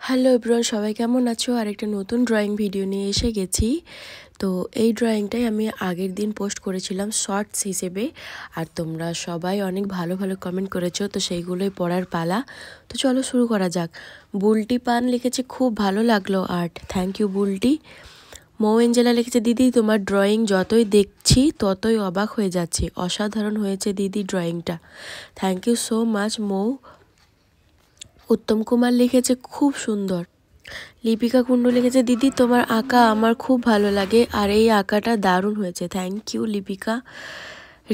Hello everyone, সবাই কেমন আছো? আরেকটা নতুন ড্রয়িং ভিডিও নিয়ে এসে গেছি। তো এই ড্রয়িংটাই আমি আগের দিন পোস্ট করেছিলাম শর্টস হিসেবে, আর তোমরা সবাই অনেক ভালো ভালো কমেন্ট করেছো, তো সেইগুলোই পড়ার পালা। তো চলো শুরু করা যাক। বুলটি পান লিখেছে, খুব ভালো লাগলো art, thank you Bulti. Mou Angela লিখেছে, দিদি তোমার ড্রয়িং যতই দেখছি ততই অবাক হয়ে যাচ্ছে, অসাধারণ হয়েছে দিদি ড্রয়িংটা, থ্যাংক ইউ সো মাচ মৌ। উত্তম কুমার লিখেছে, খুব সুন্দর। লিপিকা কুণ্ডু লিখেছে, দিদি তোমার আঁকা আমার খুব ভালো লাগে, আর এই আঁকাটা দারুণ হয়েছে, থ্যাংক ইউ লিপিকা।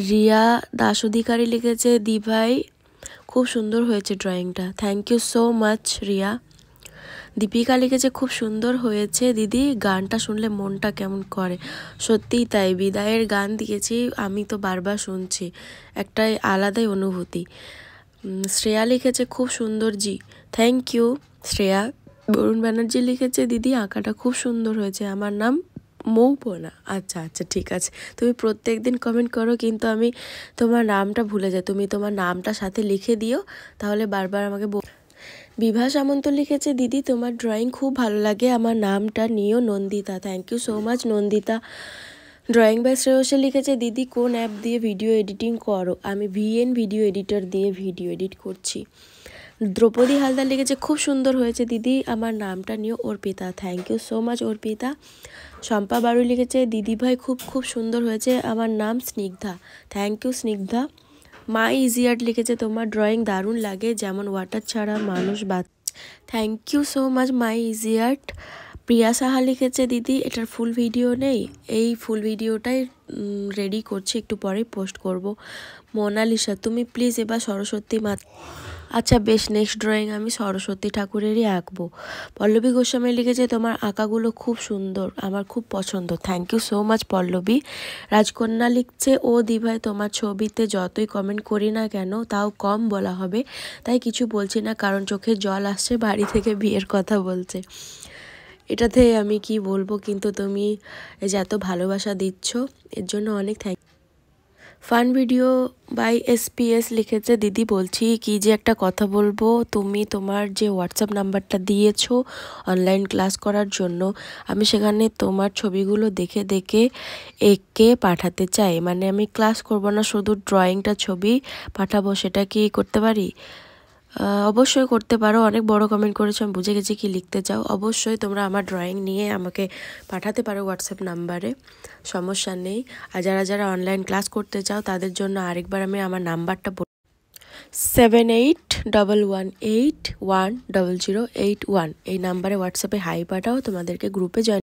রিয়া দাস অধিকারী লিখেছে, দি ভাই খুব সুন্দর হয়েছে ড্রয়িংটা, thank you so much Riya. Dipika লিখেছে, খুব সুন্দর হয়েছে দিদি, গানটা শুনলে মনটা কেমন করে। সত্যিই তাই, বিদায়ের গান দিয়েছি আমি তো বারবার শুনছি, একটাই আলাদাই অনুভূতি। শ্রেয়া লিখেছে, খুব সুন্দর জি, থ্যাংক ইউ শ্রেয়া। বরুণ ব্যানার্জি লিখেছে, দিদি আঁকাটা খুব সুন্দর হয়েছে, আমার নাম মৌপনা। আচ্ছা আচ্ছা ঠিক আছে, তুমি প্রত্যেক দিন কমেন্ট করো কিন্তু আমি তোমার নামটা ভুলে যাই, তুমি তোমার নামটা সাথে লিখে দিও, তাহলে বারবার আমাকে বিভা সামন্ত লিখেছে, দিদি তোমার ড্রয়িং খুব ভালো লাগে, আমার নামটা নিও Nandita, thank you so much Nandita. Drawing by শ্রেয়সে লিখেছে, দিদি কোন অ্যাপ দিয়ে ভিডিও এডিটিং করো? আমি ভিএন ভিডিও এডিটর দিয়ে ভিডিও এডিট করছি। দ্রৌপদী হালদার লিখেছে, খুব সুন্দর হয়েছে দিদি, আমার নামটা নিও Arpita, thank you so much Arpita. Shampa Baru লিখেছে, দিদি ভাই খুব খুব সুন্দর হয়েছে, আমার নাম Snigdha, thank you Snigdha. My easy art লিখেছে, তোমার ড্রয়িং দারুণ লাগে, যেমন ওয়াটার ছাড়া মানুষ thank you so much my easy art. Priya Saha লিখেছে, দিদি এটার ফুল ভিডিও নেই, এই ফুল ভিডিওটাই রেডি করছি, একটু পরেই পোস্ট করব। মোনালিসা, তুমি প্লিজ এবার সরস্বতী মা। আচ্ছা বেশ, নেক্সট ড্রয়িং আমি সরস্বতী ঠাকুরেরই আঁকবো। পল্লবী গোস্বামী লিখেছে, তোমার আঁকাগুলো খুব সুন্দর, আমার খুব পছন্দ, thank you so much Pallavi. Rajkanya লিখছে, ও দিভাই তোমার ছবিতে যতই কমেন্ট করি না কেন তাও কম বলা হবে, তাই কিছু বলছি না, কারণ চোখে জল আসছে, বাড়ি থেকে বিয়ের কথা বলছে। এটাতে আমি কি বলবো, কিন্তু তুমি যে এত ভালোবাসা দিচ্ছ এর জন্য অনেক thank. Fun video by SPS লিখেছে, দিদি বলছি কি যে একটা কথা বলবো, তুমি তোমার যে হোয়াটসঅ্যাপ নাম্বারটা দিয়েছো অনলাইন ক্লাস করার জন্য, আমি সেখানে তোমার ছবিগুলো দেখে দেখে এঁকে পাঠাতে চাই, মানে আমি ক্লাস করব না, শুধু ড্রয়িংটা ছবি পাঠাবো, সেটা কি করতে পারি? অবশ্যই করতে পারো, অনেক বড় কমেন্ট করেছো, আমি বুঝে গেছি কি লিখতে চাও, অবশ্যই তোমরা আমার ড্রয়িং নিয়ে আমাকে পাঠাতে পারো হোয়াটসঅ্যাপ নাম্বারে, সমস্যা নেই। আর যারা যারা অনলাইন ক্লাস করতে চাও তাদের জন্য আরেকবার আমি আমার নাম্বারটা 7811810081, এই নাম্বারে হোয়াটসঅ্যাপে হাই পাঠাও, তোমাদেরকে গ্রুপে জয়েন